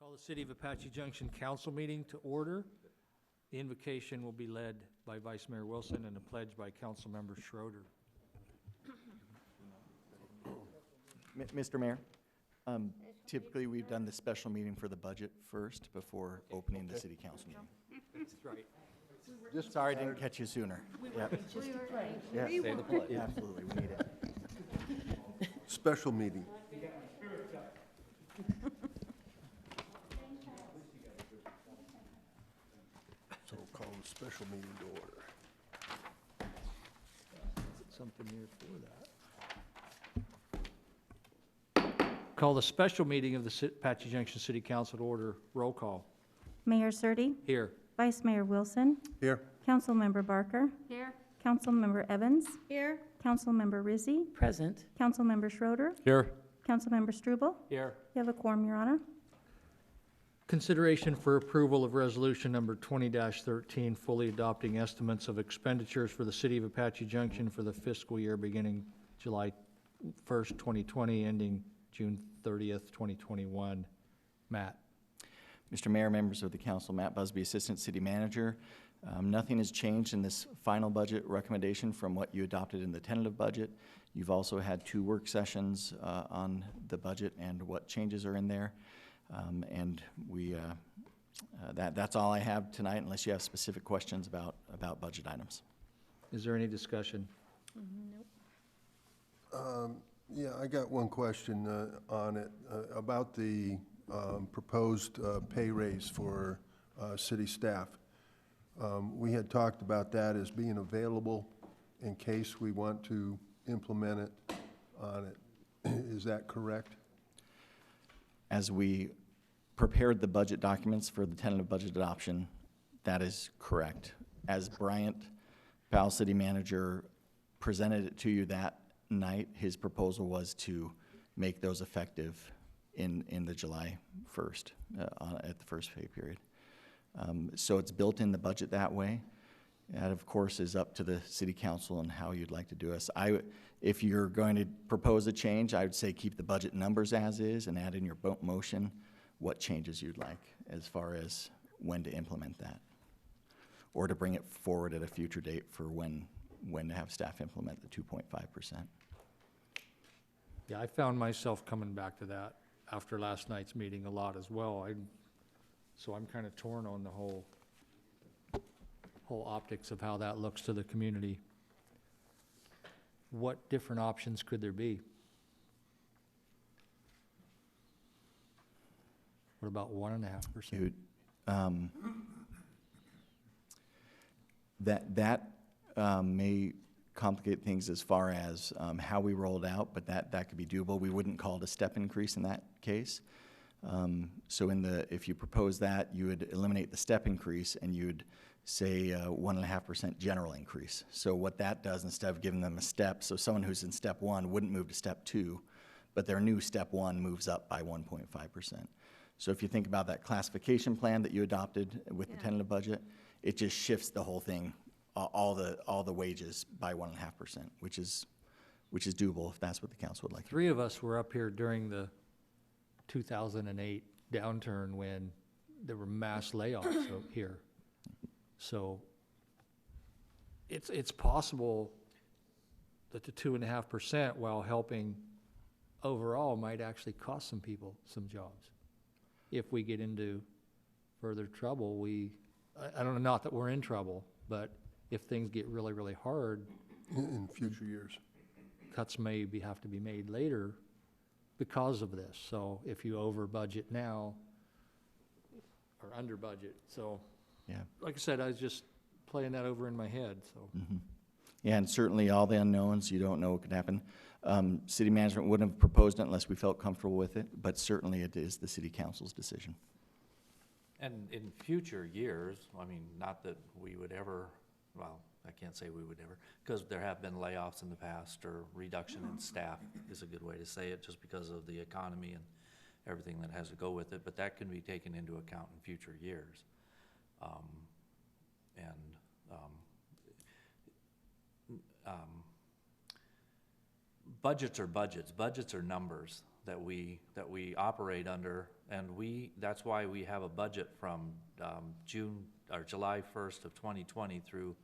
Call the City of Apache Junction Council meeting to order. The invocation will be led by Vice Mayor Wilson and a pledge by Councilmember Schroeder. Mr. Mayor, typically we've done the special meeting for the budget first before opening the city council meeting. That's right. Just sorry I didn't catch you sooner. Yep. Yeah, Say the pledge. absolutely, we need it. Special meeting. So we'll call the special meeting to order. Something here for that. Call the special meeting of the Apache Junction City Council to order. Roll call. Mayor Surtee, Here. Vice Mayor Wilson, Here. Councilmember Barker, Here. Councilmember Evans, Here. Councilmember Rizzi, Present. Councilmember Schroeder, Here. Councilmember Struble. Here. You have a quorum, Your Honor. Consideration for approval of resolution number 20-13, fully adopting estimates of expenditures for the City of Apache Junction for the fiscal year beginning July 1st, 2020, ending June 30th, 2021. Matt. Mr. Mayor, members of the council, Matt Busby, Assistant City Manager. Nothing has changed in this final budget recommendation from what you adopted in the tentative budget. You've also had 2 work sessions on the budget and what changes are in there. And that's all I have tonight, unless you have specific questions about budget items. Is there any discussion? Yeah, I got one question on it about the proposed pay raise for city staff. We had talked about that as being available in case we want to implement it on it. Is that correct? As we prepared the budget documents for the tentative budget adoption, that is correct. As Bryant, Powell City Manager, presented it to you that night, his proposal was to make those effective in the July 1st, at the first pay period. So it's built in the budget that way. That, of course, is up to the city council and how you'd like to do this. If you're going to propose a change, I would say keep the budget numbers as is and add in your motion what changes you'd like as far as when to implement that, or to bring it forward at a future date for when to have staff implement the 2.5%. Yeah, I found myself coming back to that after last night's meeting a lot as well. So I'm kind of torn on the whole optics of how that looks to the community. What different options could there be? What about 1.5%? That may complicate things as far as how we roll it out, but that could be doable. We wouldn't call it a step increase in that case. So if you propose that, you would eliminate the step increase and you'd say 1.5% general increase. So what that does, instead of giving them a step, so someone who's in step 1 wouldn't move to step 2, but their new step 1 moves up by 1.5%. So if you think about that classification plan that you adopted with the tentative budget, it just shifts the whole thing, all the wages by 1.5%, which is doable if that's what the council would like. 3 of us were up here during the 2008 downturn when there were mass layoffs here. So it's possible that the 2.5%, while helping overall, might actually cost some people some jobs. If we get into further trouble, I don't know, not that we're in trouble, but if things get really, really hard, In future years. cuts may have to be made later because of this. So if you over budget now or under budget, so Yeah. like I said, I was just playing that over in my head. So Yeah, and certainly all the unknowns, you don't know what could happen. City management wouldn't have proposed it unless we felt comfortable with it, but certainly it is the city council's decision. And in future years, I mean, not that we would ever, well, I can't say we would ever, because there have been layoffs in the past, or reduction in staff is a good way to say it, just because of the economy and everything that has to go with it, but that can be taken into account in future years. Budgets are budgets. Budgets are numbers that we operate under And that's why we have a budget from July 1st of 2020 through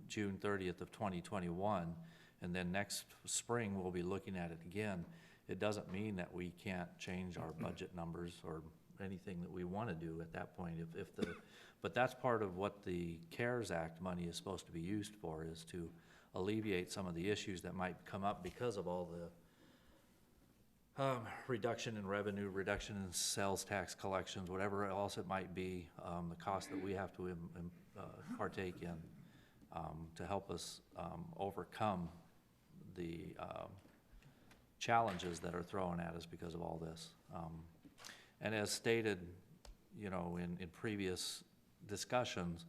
June 30th of 2021. And then next spring, we'll be looking at it again. It doesn't mean that we can't change our budget numbers or anything that we want to do at that point. But that's part of what the CARES Act money is supposed to be used for, is to alleviate some of the issues that might come up because of all the reduction in revenue, reduction in sales tax collections, whatever else it might be, the cost that we have to partake in to help us overcome the challenges that are thrown at us because of all this. And as stated, you know, in previous discussions,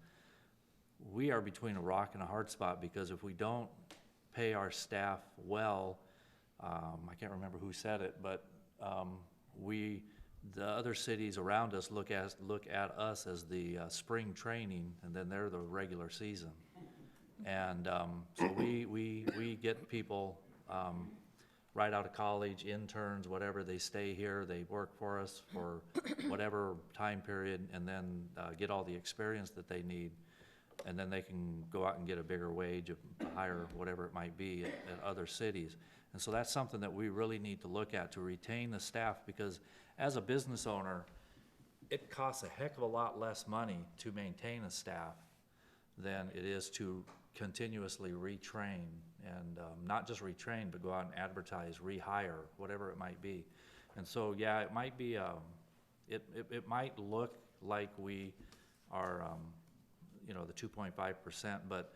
we are between a rock and a hard spot, because if we don't pay our staff well, I can't remember who said it, but the other cities around us look at us as the spring training, and then they're the regular season. And so we get people right out of college, interns, whatever, they stay here, they work for us for whatever time period, and then get all the experience that they need. And then they can go out and get a bigger wage, a higher, whatever it might be, at other cities. And so that's something that we really need to look at to retain the staff, because as a business owner, it costs a heck of a lot less money to maintain a staff than it is to continuously retrain, and not just retrain, but go out and advertise, rehire, whatever it might be. And so, yeah, it might be, it might look like we are, you know, the 2.5%, but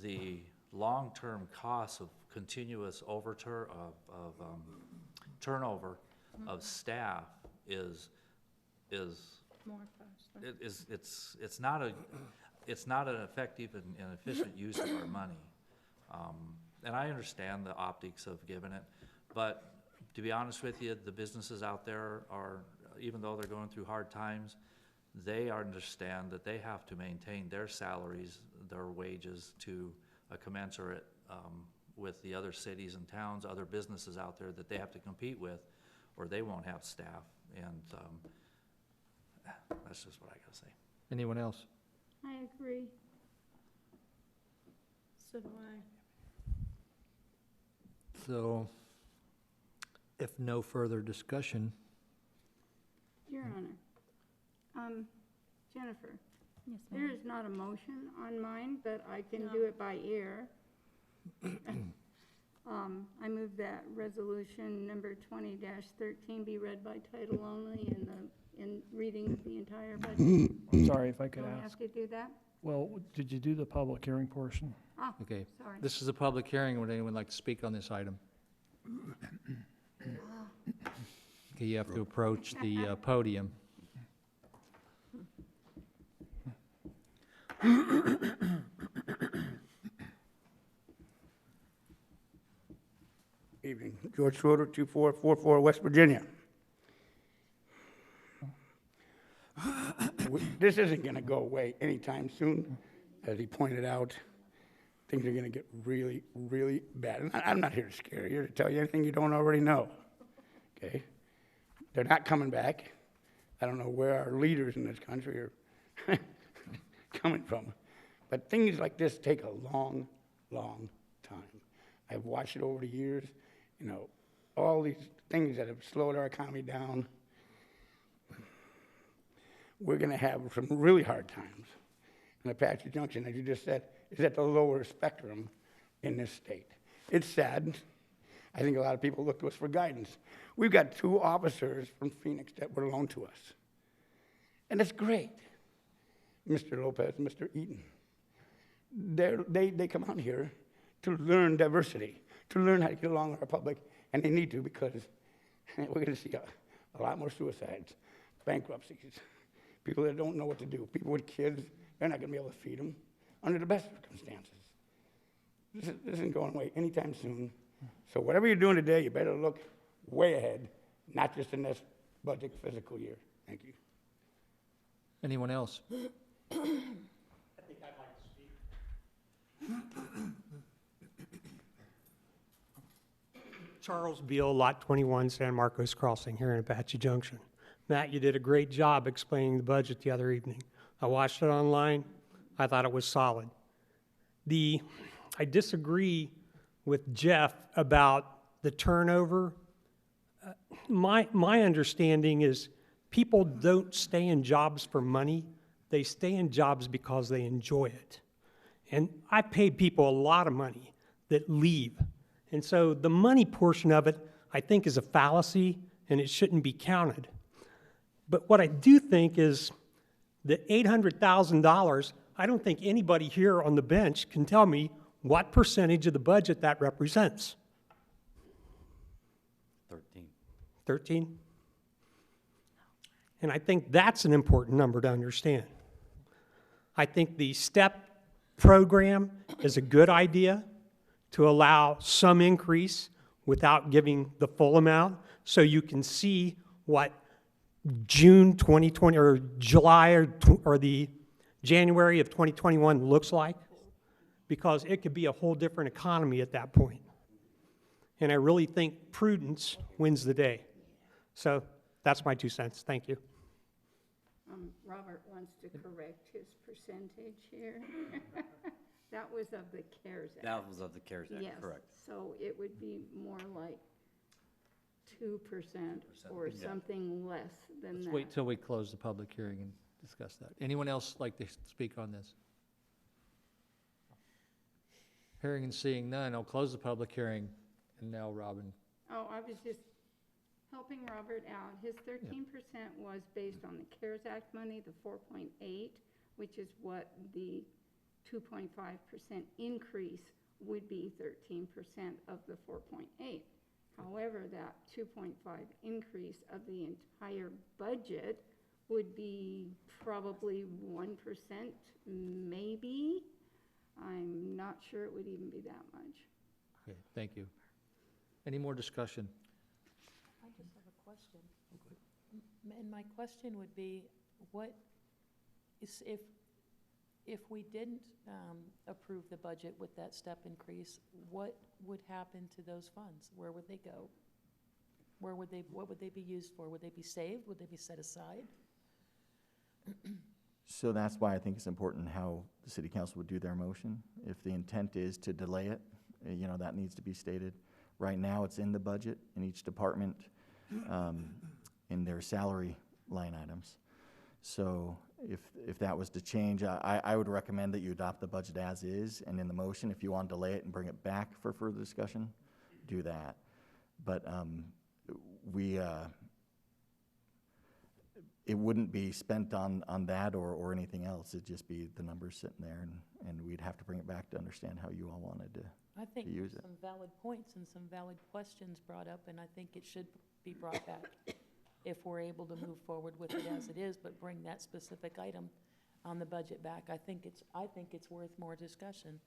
the long-term costs of continuous turnover of staff is More costly. it's not an effective and efficient use of our money. And I understand the optics of giving it, but to be honest with you, the businesses out there are, even though they're going through hard times, they understand that they have to maintain their salaries, their wages to a commensurate with the other cities and towns, other businesses out there that they have to compete with, or they won't have staff. And that's just what I gotta say. Anyone else? I agree. So do I. So, if no further discussion, Your Honor. Jennifer, Yes, there ma'am. is not a motion on mine, but I can No. do it by ear. I move that resolution number 20-13 be read by title only in reading of the entire budget. I'm sorry if I could Don't ask. have to do that? Well, did you do the public hearing portion? Ah, okay. sorry. This is a public hearing. Would anyone like to speak on this item? Okay, you have to approach the podium. Evening. George Schroeder, 2444 West Virginia. This isn't going to go away anytime soon. As he pointed out, things are going to get really, really bad. And I'm not here to scare you or to tell you anything you don't already know. Okay? They're not coming back. I don't know where our leaders in this country are coming from. But things like this take a long, long time. I've watched it over the years. You know, all these things that have slowed our economy down. We're going to have some really hard times. And Apache Junction, as you just said, is at the lower spectrum in this state. It's sad. I think a lot of people look to us for guidance. We've got 2 officers from Phoenix that were loaned to us. And it's great. Mr. Lopez and Mr. Eaton. They come out here to learn diversity, to learn how to get along with our public, and they need to, because we're going to see a lot more suicides, bankruptcies, people that don't know what to do, people with kids, they're not going to be able to feed them under the best circumstances. This isn't going away anytime soon. So whatever you're doing today, you better look way ahead, not just in this budget fiscal year. Thank you. Anyone else? I think I'd like to speak. Charles Beal, Lot 21, San Marcos Crossing here in Apache Junction. Matt, you did a great job explaining the budget the other evening. I watched it online. I thought it was solid. I disagree with Jeff about the turnover. My understanding is people don't stay in jobs for money. They stay in jobs because they enjoy it. And I paid people a lot of money that leave. And so the money portion of it, I think, is a fallacy, and it shouldn't be counted. But what I do think is the $800,000, I don't think anybody here on the bench can tell me what percentage of the budget that represents. 13. 13? And I think that's an important number to understand. I think the STEP program is a good idea to allow some increase without giving the full amount, so you can see what June 2020 or July or the January of 2021 looks like, because it could be a whole different economy at that point. And I really think prudence wins the day. So that's my 2 cents. Thank you. Robert wants to correct his percentage here. That was of the CARES Act. That was of the CARES Act, Yes, correct. so it would be more like 2% or yeah. something less than Let's that. wait till we close the public hearing and discuss that. Anyone else like to speak on this? Hearing and seeing none, I'll close the public hearing, and now Robin. Oh, I was just helping Robert out. His 13% was based on the CARES Act money, the 4.8, which is what the 2.5% increase would be 13% of the 4.8. However, that 2.5 increase of the entire budget would be probably 1%, maybe. I'm not sure it would even be that much. Okay, thank you. Any more discussion? I just have a question. And my question would be, what is, if we didn't approve the budget with that step increase, what would happen to those funds? Where would they go? What would they be used for? Would they be saved? Would they be set aside? So that's why I think it's important how the city council would do their motion. If the intent is to delay it, that needs to be stated. Right now, it's in the budget in each department, in their salary line items. So if that was to change, I would recommend that you adopt the budget as is, and in the motion, if you want to delay it and bring it back for further discussion, do that. But it wouldn't be spent on that or anything else. It'd just be the numbers sitting there, and we'd have to bring it back to understand how you all wanted to I think use there's it. some valid points and some valid questions brought up, and I think it should be brought back if we're able to move forward with it as it is, but bring that specific item on the budget back. I think it's worth more discussion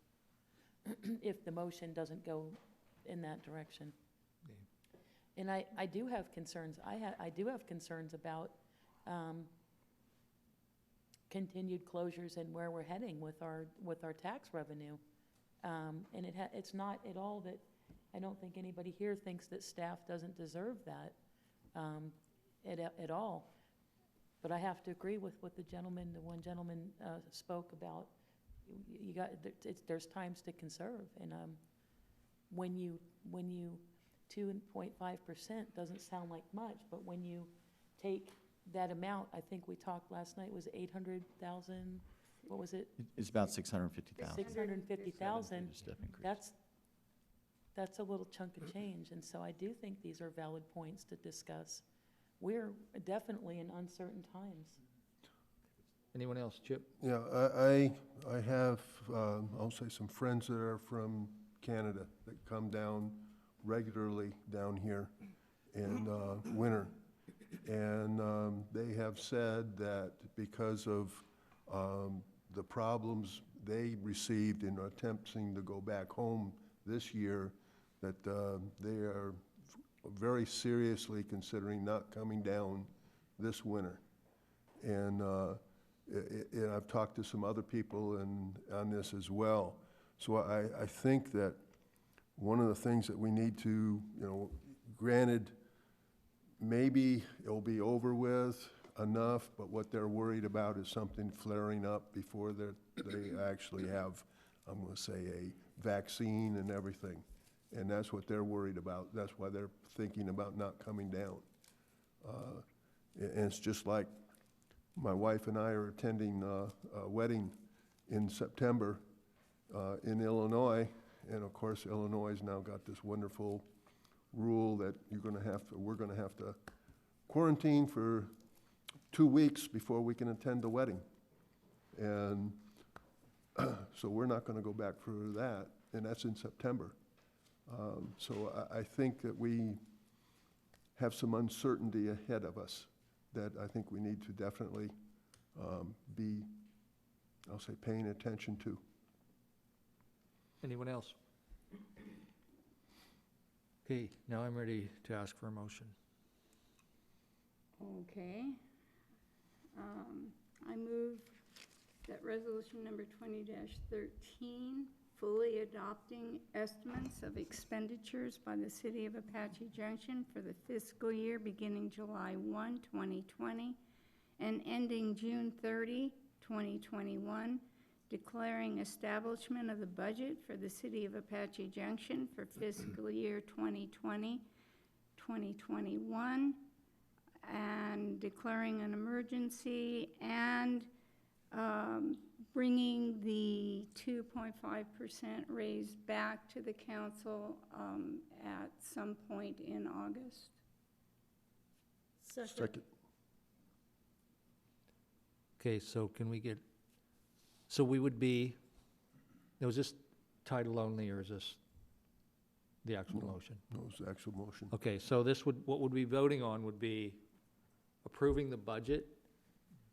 if the motion doesn't go in that direction. And I do have concerns. I do have concerns about continued closures and where we're heading with our tax revenue. And it's not at all that, I don't think anybody here thinks that staff doesn't deserve that at all. But I have to agree with what the one gentleman spoke about. There's times to conserve, and when you 2.5% doesn't sound like much, but when you take that amount, I think we talked last night was 800,000. What was it? It's about 650,000. 650,000. Step increase. That's a little chunk of change, and so I do think these are valid points to discuss. We're definitely in uncertain times. Anyone else? Chip? Yeah, I have, I'll say, some friends that are from Canada that come down regularly down here in winter. And they have said that because of the problems they received in attempting to go back home this year, that they are very seriously considering not coming down this winter. And I've talked to some other people on this as well. So I think that one of the things that we need to, granted, maybe it'll be over with enough, but what they're worried about is something flaring up before they actually have, I'm gonna say, a vaccine and everything. And that's what they're worried about. That's why they're thinking about not coming down. And it's just like my wife and I are attending a wedding in September in Illinois, and of course, Illinois has now got this wonderful rule that we're gonna have to quarantine for 2 weeks before we can attend the wedding. And so we're not gonna go back for that, and that's in September. So I think that we have some uncertainty ahead of us that I think we need to definitely be, I'll say, paying attention to. Anyone else? Okay, now I'm ready to ask for a motion. Okay. I move that resolution number 20-13, fully adopting estimates of expenditures by the City of Apache Junction for the fiscal year beginning July 1, 2020, and ending June 30, 2021, declaring establishment of the budget for the City of Apache Junction for fiscal year 2020-2021, and declaring an emergency, and bringing the 2.5% raise back to the council at some point in August. Second. Okay, so can we get, so we would be, now is this title only, or is this the actual No. motion? No, it's the actual motion. Okay, so this would, what would we be voting on would be approving the budget,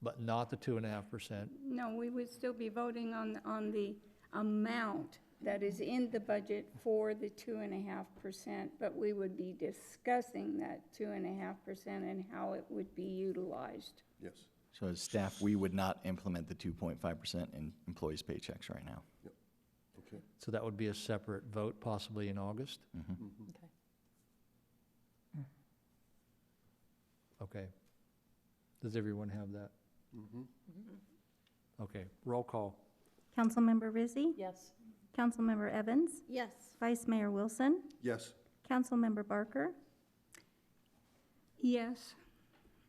but not the 2.5%. No, we would still be voting on the amount that is in the budget for the 2.5%, but we would be discussing that 2.5% and how it would be utilized. Yes. So as staff, we would not implement the 2.5% in employees' paychecks right now. Okay. So that would be a separate vote, possibly in August? Mhm. Okay. Okay. Does everyone have that? Mm-hmm. Okay, roll call. Councilmember Rizzi, Yes. Councilmember Evans, Yes. Vice Mayor Wilson, Yes. Councilmember Barker, Yes.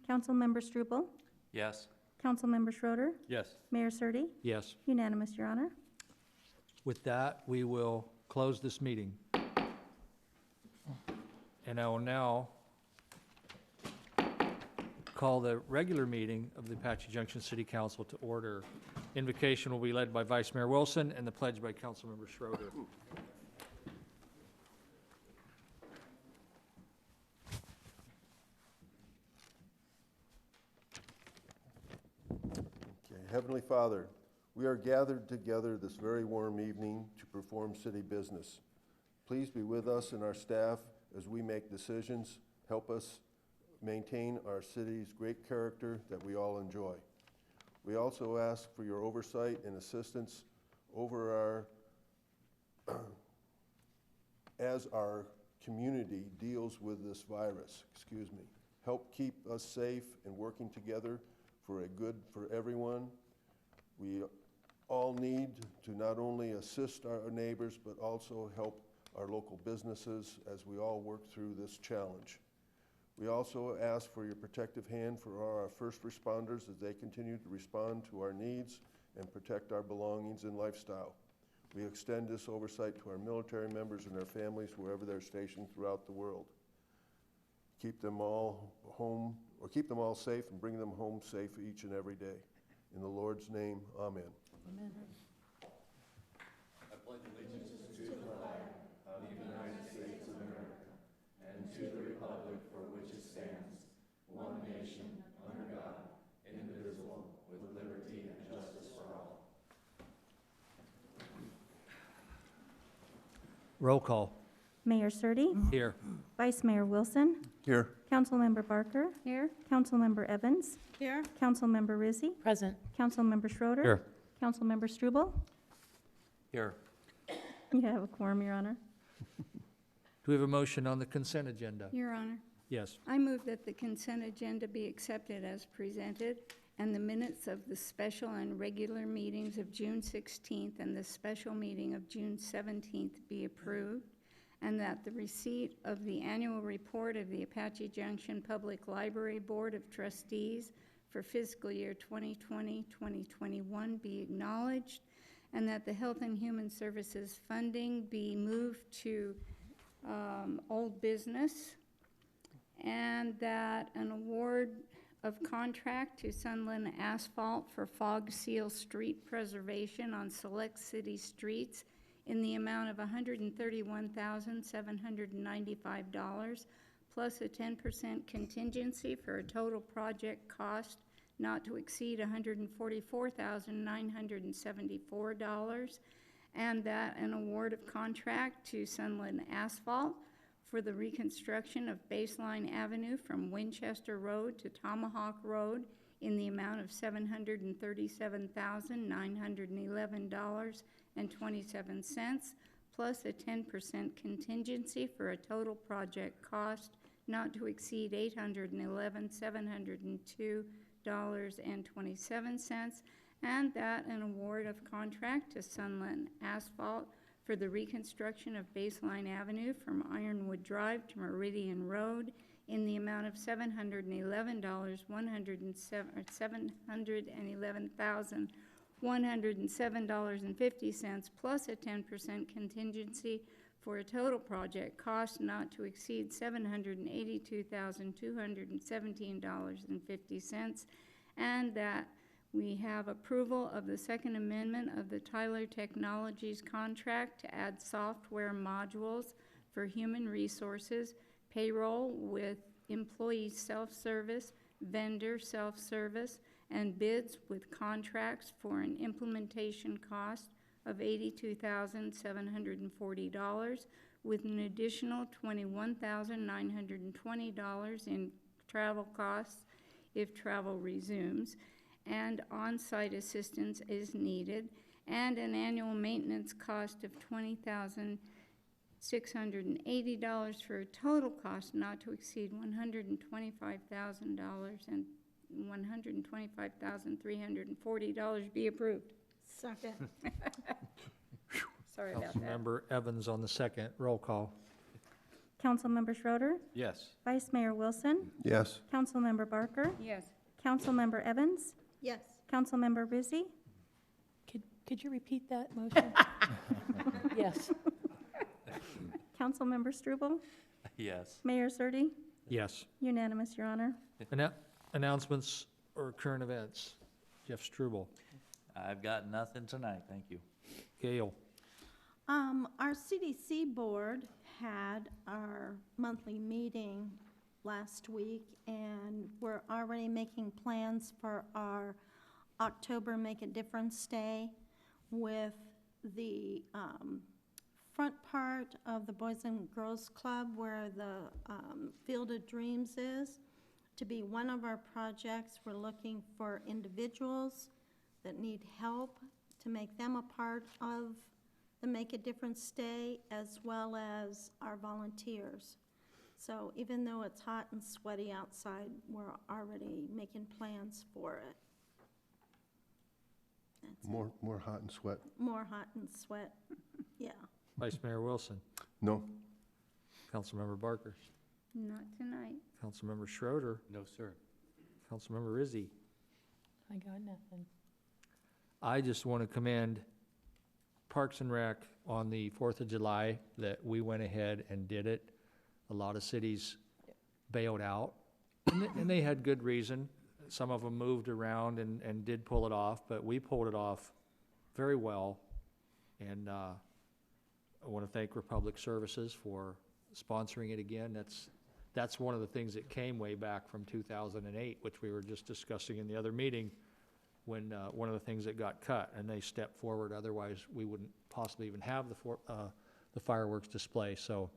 Councilmember Struble, Yes. Councilmember Schroeder, Yes. Mayor Surtee, Yes. unanimous, Your Honor. With that, we will close this meeting. And I will now call the regular meeting of the Apache Junction City Council to order. Invocation will be led by Vice Mayor Wilson and the pledge by Councilmember Schroeder. Okay. Heavenly Father, we are gathered together this very warm evening to perform city business. Please be with us and our staff as we make decisions. Help us maintain our city's great character that we all enjoy. We also ask for your oversight and assistance over as our community deals with this virus. Help keep us safe and working together for a good for everyone. We all need to not only assist our neighbors, but also help our local businesses as we all work through this challenge. We also ask for your protective hand for our first responders as they continue to respond to our needs and protect our belongings and lifestyle. We extend this oversight to our military members and their families wherever they're stationed throughout the world. Keep them all home, or keep them all safe and bring them home safe each and every day. In the Lord's name, amen. Amen. Roll call. Mayor Surtee, Here. Vice Mayor Wilson, Here. Councilmember Barker, Here? Councilmember Evans, Here. Councilmember Rizzi, Present. Councilmember Schroeder. Here. Councilmember Struble. Here. You have a quorum, Your Honor. Do we have a motion on the consent agenda? Your Honor, Yes. I move that the consent agenda be accepted as presented, and the minutes of the special and regular meetings of June 16th and the special meeting of June 17th be approved, and that the receipt of the annual report of the Apache Junction Public Library Board of Trustees for fiscal year 2020-2021 be acknowledged, and that the Health and Human Services funding be moved to old business, and that an award of contract to Sunland Asphalt for fog seal street preservation on select city streets in the amount of $131,795, plus a 10% contingency for a total project cost not to exceed $144,974, and that an award of contract to Sunland Asphalt for the reconstruction of Baseline Avenue from Winchester Road to Tomahawk Road in the amount of $737,911.27, plus a 10% contingency for a total project cost not to exceed $811,702.27, and that an award of contract to Sunland Asphalt for the reconstruction of Baseline Avenue from Ironwood Drive to Meridian Road in the amount of $711,107.50, plus a 10% contingency for a total project cost not to exceed $782,217.50, and that we have approval of the Second Amendment of the Tyler Technologies contract to add software modules for human resources, payroll with employee self-service, vendor self-service, and bids with contracts for an implementation cost of $82,740, with an additional $21,920 in travel costs if travel resumes, and on-site assistance is needed, and an annual maintenance cost of $20,680 for a total cost not to exceed $125,000 and $125,340 be approved. Second. Sorry about that. Councilmember Evans on the second. Roll call. Councilmember Schroeder, Yes. Vice Mayor Wilson, Yes. Councilmember Barker, Yes. Councilmember Evans, Yes. Councilmember Rizzi, Could you repeat that motion? Yes. Councilmember Struble, Yes. Mayor Surtee, Yes. unanimous, Your Honor. Announcements or current events. Jeff Struble. I've got nothing tonight, thank you. Gail. Our CDC board had our monthly meeting last week, and we're already making plans for our October Make a Difference Day with the front part of the Boys and Girls Club where the Field of Dreams is to be one of our projects. We're looking for individuals that need help to make them a part of the Make a Difference Day, as well as our volunteers. So even though it's hot and sweaty outside, we're already making plans for it. That's it. More hot and sweat? More hot and sweat, yeah. Vice Mayor Wilson. No. Councilmember Barker. Not tonight. Councilmember Schroeder. No, sir. Councilmember Rizzi. I got nothing. I just want to commend Parks and Rec on the 4th of July that we went ahead and did it. A lot of cities bailed out, and they had good reason. Some of them moved around and did pull it off, but we pulled it off very well. And I want to thank Republic Services for sponsoring it again. That's one of the things that came way back from 2008, which we were just discussing in the other meeting, when one of the things that got cut, and they stepped forward. Otherwise, we wouldn't possibly even have the fireworks display. So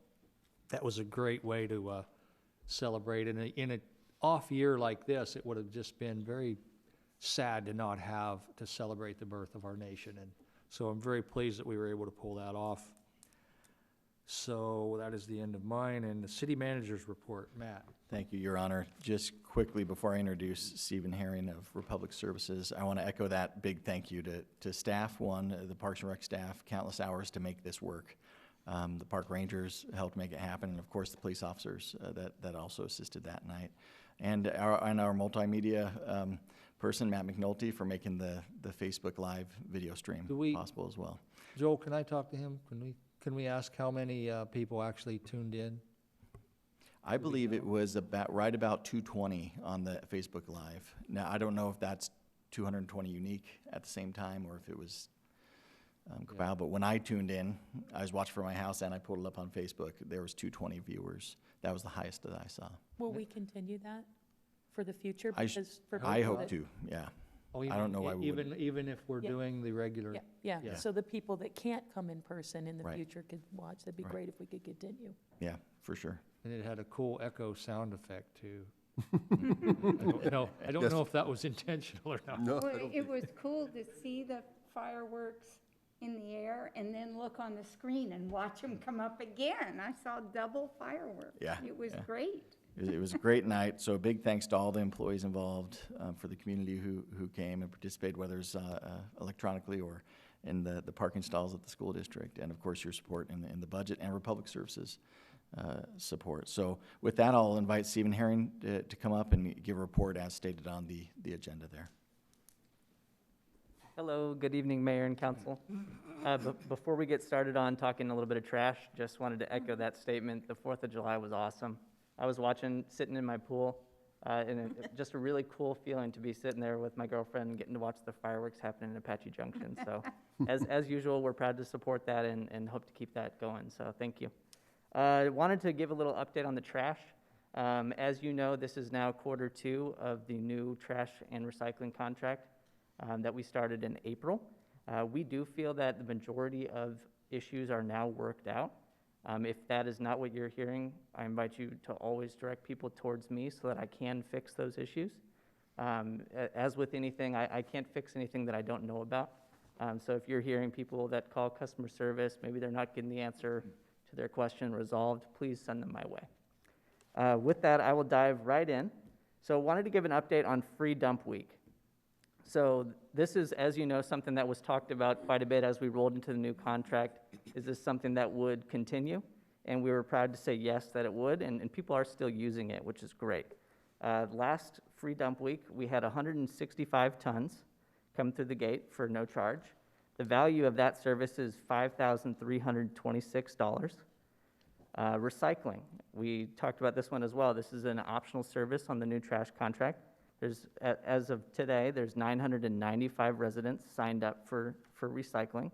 that was a great way to celebrate. And in an off year like this, it would have just been very sad to not have to celebrate the birth of our nation. And so I'm very pleased that we were able to pull that off. So that is the end of mine, and the city manager's report. Matt? Thank you, Your Honor. Just quickly, before I introduce Stephen Herring of Republic Services, I want to echo that big thank you to staff, the Parks and Rec staff, countless hours to make this work. The park rangers helped make it happen, and of course, the police officers that also assisted that night. And our multimedia person, Matt McNulty, for making the Facebook Live video stream possible as well. Joel, can I talk to him? Can we ask how many people actually tuned in? I believe it was right about 220 on the Facebook Live. Now, I don't know if that's 220 unique at the same time or if it was compiled, but when I tuned in, I was watching from my house and I pulled it up on Facebook. There was 220 viewers. That was the highest that I saw. Will we continue that for the future? I Because for I people hope that- to, yeah. Oh, I don't know why we wouldn't. Even if we're Yeah. doing the regular? Yeah, Yeah. so the people that can't come in person in the Right. future could watch. That'd be Right. great if we could continue. Yeah, for sure. And it had a cool echo sound effect, too. I don't know if that was intentional or not. No, I Well, don't it think- was cool to see the fireworks in the air and then look on the screen and watch them come up again. I saw double fireworks. Yeah, It was yeah. great. It was a great night, so a big thanks to all the employees involved, for the community who came and participated, whether it's electronically or in the parking stalls at the school district, and of course your support in the budget and Republic Services support. So with that, I'll invite Stephen Herring to come up and give a report as stated on the agenda there. Hello, good evening, Mayor and Council. Before we get started on talking a little bit of trash, just wanted to echo that statement. The 4th of July was awesome. I was sitting in my pool, and just a really cool feeling to be sitting there with my girlfriend and getting to watch the fireworks happen in Apache Junction. So as usual, we're proud to support that and hope to keep that going, so thank you. I wanted to give a little update on the trash. As you know, this is now quarter 2 of the new trash and recycling contract that we started in April. We do feel that the majority of issues are now worked out. If that is not what you're hearing, I invite you to always direct people towards me so that I can fix those issues. As with anything, I can't fix anything that I don't know about. So if you're hearing people that call customer service, maybe they're not getting the answer to their question resolved, please send them my way. With that, I will dive right in. So wanted to give an update on Free Dump Week. So this is, as you know, something that was talked about quite a bit as we rolled into the new contract. Is this something that would continue? And we were proud to say yes, that it would, and people are still using it, which is great. Last Free Dump Week, we had 165 tons come through the gate for no charge. The value of that service is $5,326. Recycling, we talked about this one as well. This is an optional service on the new trash contract. As of today, there's 995 residents signed up for recycling.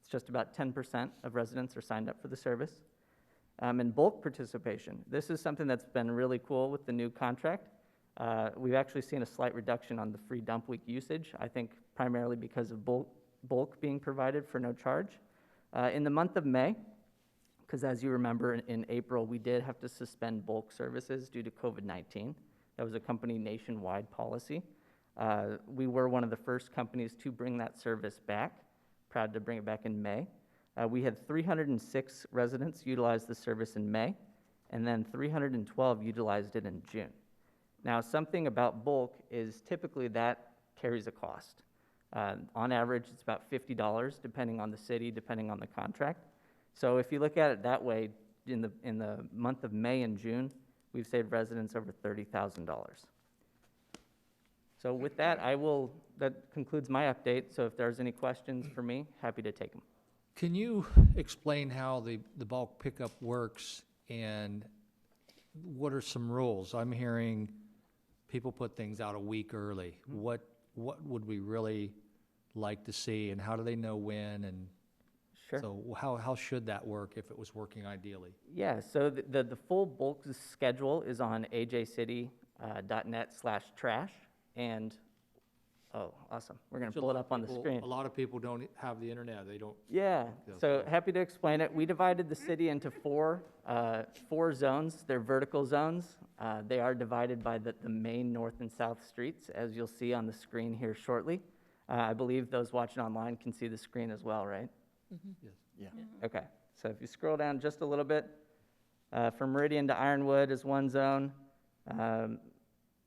It's just about 10% of residents are signed up for the service. And bulk participation. This is something that's been really cool with the new contract. We've actually seen a slight reduction on the Free Dump Week usage, I think primarily because of bulk being provided for no charge. In the month of May, because as you remember, in April, we did have to suspend bulk services due to COVID-19. That was a company nationwide policy. We were one of the first companies to bring that service back. Proud to bring it back in May. We had 306 residents utilize the service in May, and then 312 utilized it in June. Now, something about bulk is typically that carries a cost. On average, it's about $50, depending on the city, depending on the contract. So if you look at it that way, in the month of May and June, we've saved residents over $30,000. So with that, that concludes my update. So if there's any questions for me, happy to take them. Can you explain how the bulk pickup works and what are some rules? I'm hearing people put things out a week early. What would we really like to see, and how do they know when? And Sure. so how should that work if it was working ideally? Yeah, so the full bulk schedule is on ajcity.net/trash, and, oh, awesome, we're gonna pull it up on the screen. A lot of people don't have the internet, they don't. Yeah, Yeah, so so- happy to explain it. We divided the city into four zones. They're vertical zones. They are divided by the main north and south streets, as you'll see on the screen here shortly. I believe those watching online can see the screen as well, right? Yeah. Okay, So if you scroll down just a little bit, from Meridian to Ironwood is one zone.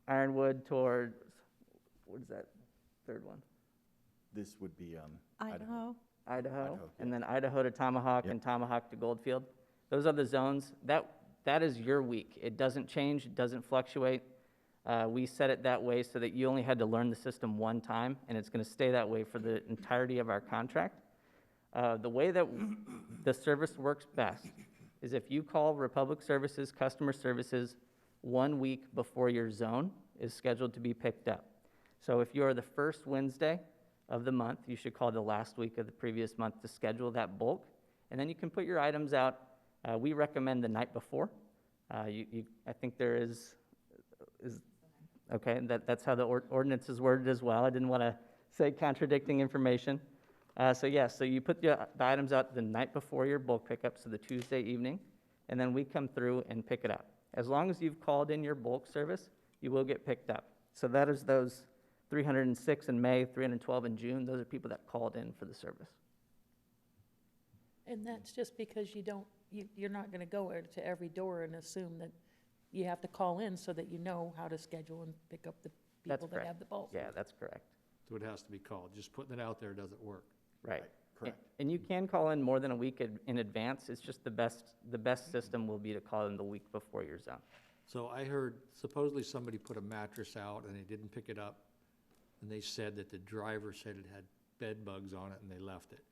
Ironwood towards, what is that third one? This would be Idaho. Idaho, and yeah. then Idaho to Tomahawk, Yep. and Tomahawk to Goldfield. Those are the zones. That is your week. It doesn't change, it doesn't fluctuate. We set it that way so that you only had to learn the system one time, and it's gonna stay that way for the entirety of our contract. The way that the service works best is if you call Republic Services, Customer Services, 1 week before your zone is scheduled to be picked up. So if you are the first Wednesday of the month, you should call the last week of the previous month to schedule that bulk, and then you can put your items out. We recommend the night before. I think there is okay, that's how the ordinance is worded as well. I didn't want to say contradicting information. So you put the items out the night before your bulk pickup, so the Tuesday evening, and then we come through and pick it up. As long as you've called in your bulk service, you will get picked up. So that is those 306 in May, 312 in June. Those are people that called in for the service. And that's just because you're not gonna go to every door and assume that you have to call in so that you know how to schedule and pick up the That's people that correct. have the bulk. Yeah, that's correct. So it has to be called. Just putting it out there doesn't work. Right. Correct. And you can call in more than a week in advance. It's just the best system will be to call in the week before your zone. So I heard supposedly somebody put a mattress out and they didn't pick it up, and they said that the driver said it had bed bugs on it and they left it.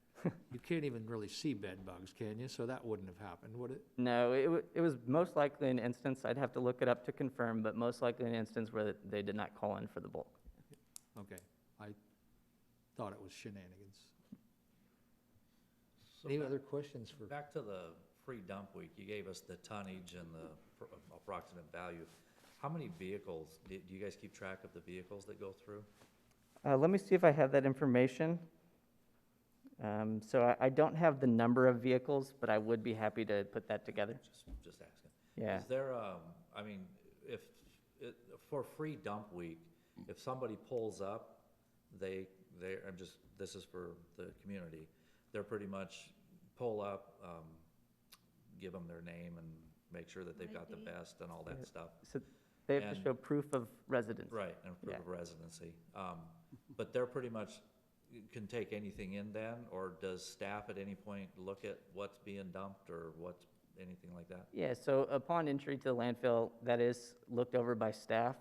You can't even really see bed bugs, can you? So that wouldn't have happened, would it? No, it was most likely an instance, I'd have to look it up to confirm, but most likely an instance where they did not call in for the bulk. Okay, I thought it was shenanigans. So Any back- other questions for? Back to the free dump week, you gave us the tonnage and the approximate value. How many vehicles, do you guys keep track of the vehicles that go through? Let me see if I have that information. So I don't have the number of vehicles, but I would be happy to put that together. Just asking. Yeah. Is there, I mean, for free dump week, if somebody pulls up, this is for the community, they're pretty much pull up, give them their name and make sure that they've got the best and all that stuff. So they have to And- show proof of residence. Right, and proof Yeah. of residency. But they're pretty much, can take anything in then, or does staff at any point look at what's being dumped or what's, anything like that? Yeah, so upon entry to the landfill, that is looked over by staff.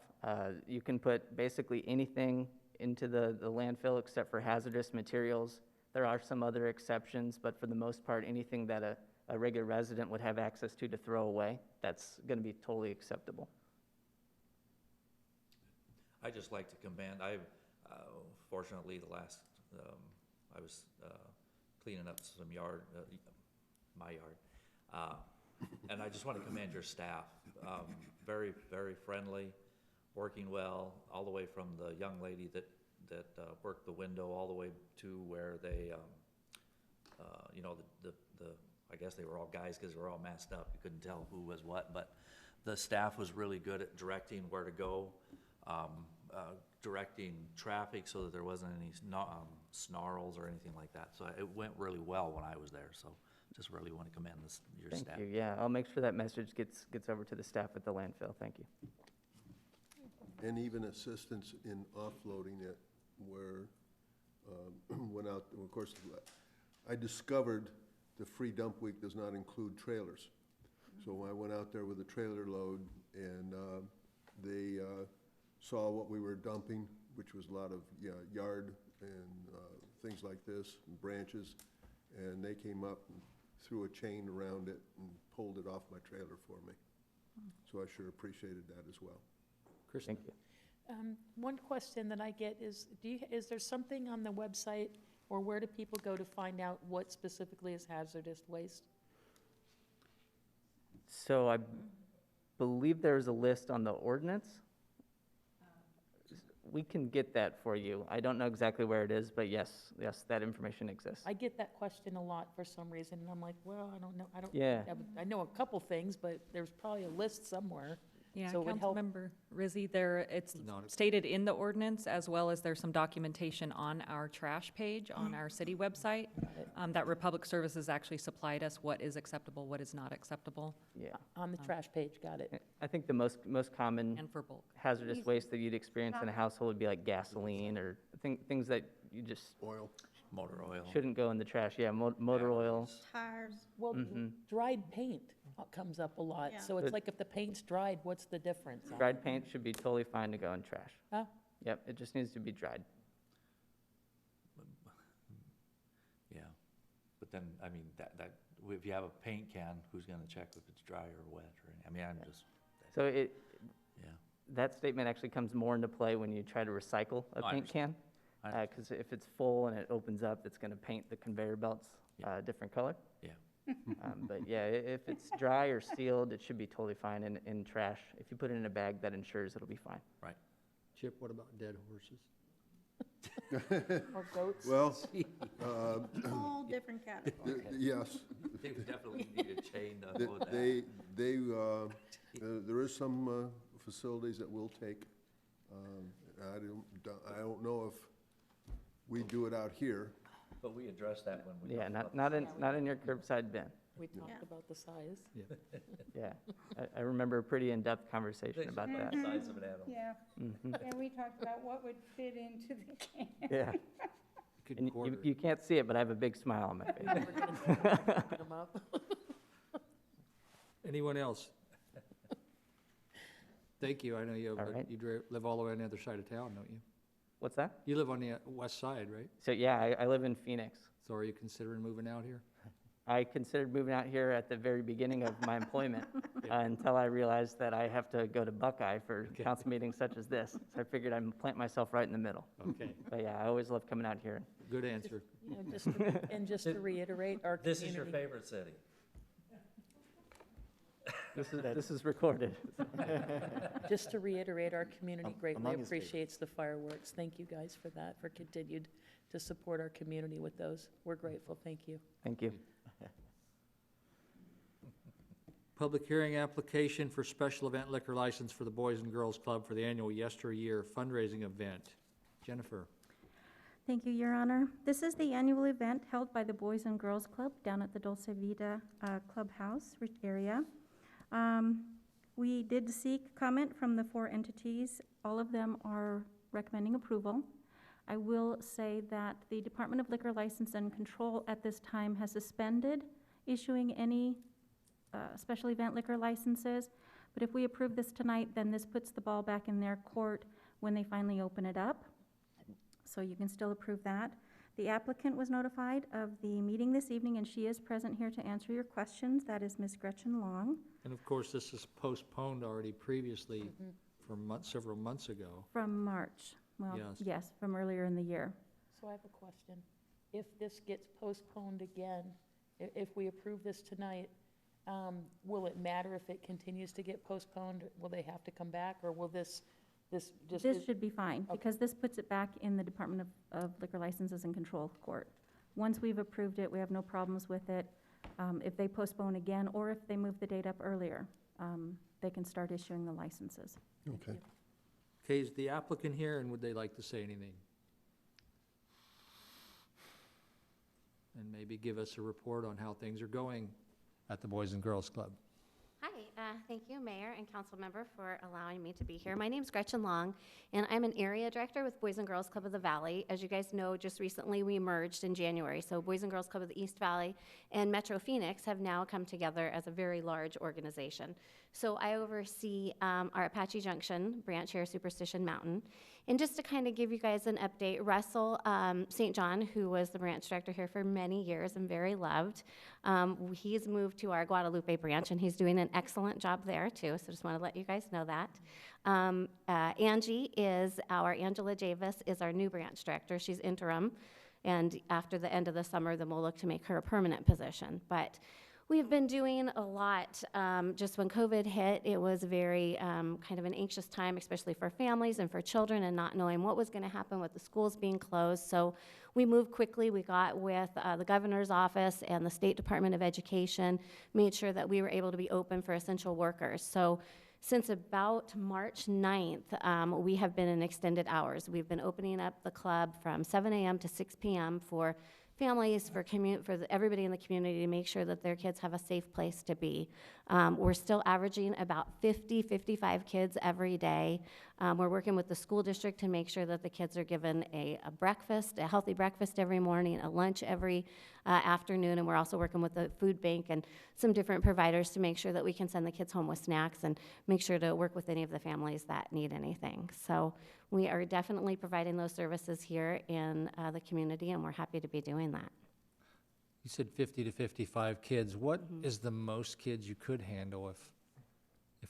You can put basically anything into the landfill except for hazardous materials. There are some other exceptions, but for the most part, anything that a regular resident would have access to throw away, that's going to be totally acceptable. I just like to commend, fortunately, I was cleaning up some yard, my yard, and I just want to commend your staff. Very, very friendly, working well, all the way from the young lady that worked the window, all the way to where they, I guess they were all guys because they were all masked up. You couldn't tell who was what, but the staff was really good at directing where to go, directing traffic so that there wasn't any snarls or anything like that. So it went really well when I was there. So just really want to commend your staff. Thank you, yeah. I'll make sure that message gets over to the staff at the landfill. Thank you. And even assistance in offloading it where, went out, of course, I discovered the free dump week does not include trailers. So I went out there with a trailer load and they saw what we were dumping, which was a lot of yard and things like this, and branches, and they came up and threw a chain around it and pulled it off my trailer for me. So I sure appreciated that as well. Kristen? Thank you. One question that I get is, is there something on the website, or where do people go to find out what specifically is hazardous waste? So I believe there's a list on the ordinance. We can get that for you. I don't know exactly where it is, but yes, that information exists. I get that question a lot for some reason, and I'm like, well, I don't know, Yeah. I know a couple things, but there's probably a list somewhere. Yeah, So it would help. Councilmember Rizzi, there, it's Not a- stated in the ordinance, as well as there's some documentation on our trash page on our city website, that Republic Services actually supplied us what is acceptable, what is not acceptable, Yeah. On the trash page, got it. I think the most common and for bulk. hazardous waste that you'd experience in a household would be like gasoline or things that you just Oil. Motor oil. shouldn't go in the trash. Yeah, motor oil. Tires. Well, Mhm. dried paint comes up a lot, Yeah. so it's But- like if the paint's dried, what's the difference? on it? Dried paint should be totally fine to go in trash. Huh? Yep, it just needs to be dried. Yeah, but then, I mean, if you have a paint can, who's gonna check if it's dry or wet, or, I mean, I'm just, So yeah. that statement actually comes more into play when you try to recycle a No, I paint can. I understand. Because if it's full and it opens up, it's going to paint the conveyor belts Yeah. a different color. Yeah. But yeah, if it's dry or sealed, it should be totally fine in trash. If you put it in a bag, that ensures it'll be fine. Chip, what about dead horses? Or goats? Well, Whole different category. yes, They would definitely need a chain to hold that. there is some facilities that will take. I don't know if we do it out here. But we addressed that when we. Yeah, talked not about in your curbside bin. We talked Yeah. about the size. Yeah, I remember a pretty in-depth conversation about the that. size of an animal. Yeah, Mhm. and we talked about what would fit into the can. Yeah, Could and quarter it. you can't see it, but I have a big smile on my face. We're gonna put 'em up. Anyone else? Thank you, I know you, All right. live all the way on the other side of town, don't you? What's that? You live on the west side, right? So yeah, I live in Phoenix. So are you considering moving out here? I considered moving out here at the very beginning of my employment until I realized that I have to go to Buckeye for council meetings such as this. So I figured I'd plant myself right in the middle. Okay, But yeah, I always love coming out here. good answer. You know, just to reiterate, our This is your community, favorite city. This is recorded. just to reiterate, our community greatly among his appreciates the fireworks. Thank you guys for that, for continued to support our community with those. We're grateful, thank you. Thank you. Public hearing application for special event liquor license for the Boys and Girls Club for the annual Yesteryear fundraising event. Jennifer? Thank you, Your Honor. This is the annual event held by the Boys and Girls Club down at the Dulce Vida Clubhouse area. We did seek comment from the 4 entities. All of them are recommending approval. I will say that the Department of Liquor License and Control at this time has suspended issuing any special event liquor licenses. But if we approve this tonight, then this puts the ball back in their court when they finally open it up. So you can still approve that. The applicant was notified of the meeting this evening, and she is present here to answer your questions. That is Ms. Gretchen Long And of course, this is postponed already previously for several months ago. from March. Well, Yes. yes, from earlier in the year. So I have a question. If this gets postponed again, if we approve this tonight, will it matter if it continues to get postponed? Will they have to come back, or will this just? This should be fine, Okay. because this puts it back in the Department of Liquor Licenses and Control Court. Once we've approved it, we have no problems with it. If they postpone again, or if they move the date up earlier, they can start issuing the licenses. Okay. Okay, is the applicant here, and would they like to say anything? And maybe give us a report on how things are going at the Boys and Girls Club. Hi, thank you, Mayor and Council Member, for allowing me to be here. My name's Gretchen Long, and I'm an area director with Boys and Girls Club of the Valley. As you guys know, just recently we merged in January, so Boys and Girls Club of the East Valley and Metro Phoenix have now come together as a very large organization. So I oversee our Apache Junction branch here, Superstition Mountain. And just to kind of give you guys an update, Russell St. John, who was the branch director here for many years and very loved, he's moved to our Guadalupe branch, and he's doing an excellent job there too, so just want to let you guys know that. Angela Javis is our new branch director. She's interim, and after the end of the summer, then we'll look to make her a permanent position. But we've been doing a lot. Just when COVID hit, it was very kind of an anxious time, especially for families and for children, and not knowing what was going to happen with the schools being closed. So we moved quickly. We got with the governor's office and the State Department of Education, made sure that we were able to be open for essential workers. So Since about March 9th, we have been in extended hours. We've been opening up the club from 7 a.m. to 6 p.m. for families, for everybody in the community to make sure that their kids have a safe place to be. We're still averaging about 55 kids every day. We're working with the school district to make sure that the kids are given a breakfast, a healthy breakfast every morning, a lunch every afternoon, and we're also working with the food bank and some different providers to make sure that we can send the kids home with snacks and make sure to work with any of the families that need anything. So we are definitely providing those services here in the community, and we're happy to be doing that. You said 50 to 55 kids. What is the most kids you could handle if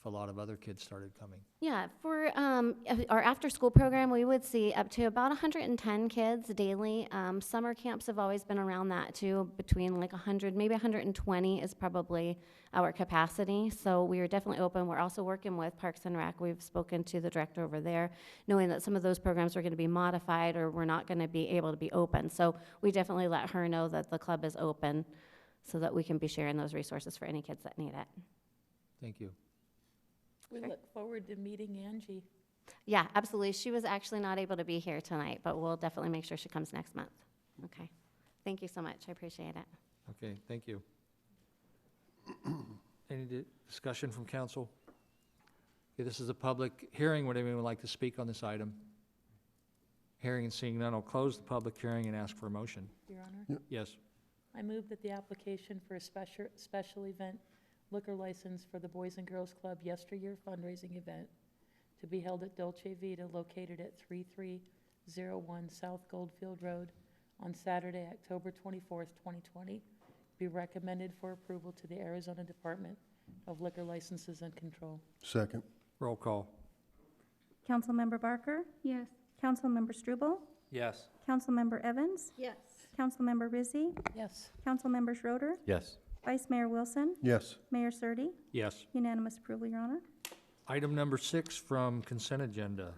a lot of other kids started coming? Yeah, for our after-school program, we would see up to about 110 kids daily. Summer camps have always been around that too, between like 100, maybe 120 is probably our capacity. So we are definitely open. We're also working with Parks and Rec. We've spoken to the director over there, knowing that some of those programs are going to be modified or we're not going to be able to be open. So we definitely let her know that the club is open so that we can be sharing those resources for any kids that need it. Thank you. We look forward to meeting Angie. Yeah, absolutely. She was actually not able to be here tonight, but we'll definitely make sure she comes next month. Okay. Thank you so much. I appreciate it. Okay, thank you. Any discussion from council? Okay, this is a public hearing. Would anyone like to speak on this item? Hearing and seeing none, I'll close the public hearing and ask for a motion. Your Honor? Yes. I move that the application for a special event liquor license for the Boys and Girls Club Yesteryear fundraising event to be held at Dolce Vita located at 3301 South Goldfield Road on Saturday, October 24th, 2020, be recommended for approval to the Arizona Department of Liquor Licenses and Control. Second. Roll call. Councilmember Barker? Yes. Councilmember Struble? Yes. Councilmember Evans? Yes. Councilmember Rizzi? Yes. Councilmember Schroeder? Yes. Vice Mayor Wilson? Yes. Mayor Surtee? Yes. Unanimous approval, Your Honor. Item number 6 from consent agenda.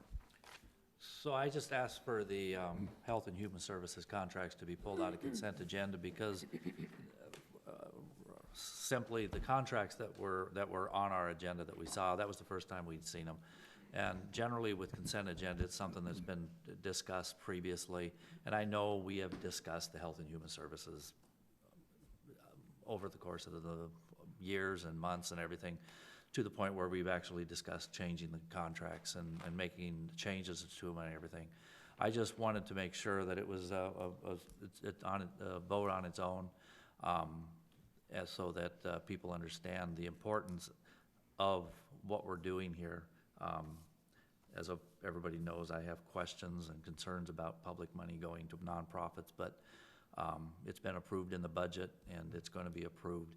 So I just asked for the Health and Human Services contracts to be pulled out of consent agenda because simply the contracts that were on our agenda that we saw, that was the first time we'd seen them. And generally with consent agenda, it's something that's been discussed previously. And I know we have discussed the Health and Human Services over the course of the years and months and everything, to the point where we've actually discussed changing the contracts and making changes to them and everything. I just wanted to make sure that it was a vote on its own, so that people understand the importance of what we're doing here. As everybody knows, I have questions and concerns about public money going to nonprofits, but it's been approved in the budget and it's going to be approved.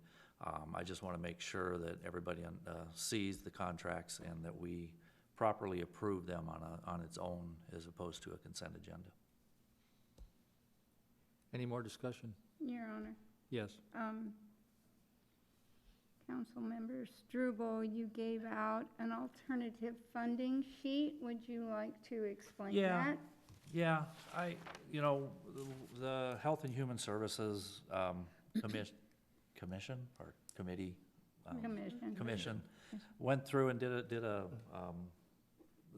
I just want to make sure that everybody sees the contracts and that we properly approve them on its own as opposed to a consent agenda. Any more discussion? Your Honor. Yes. Councilmember Struble, you gave out an alternative funding sheet. Would you like to explain that? Yeah, the Health and Human Services Commission or committee? Commission went through and did a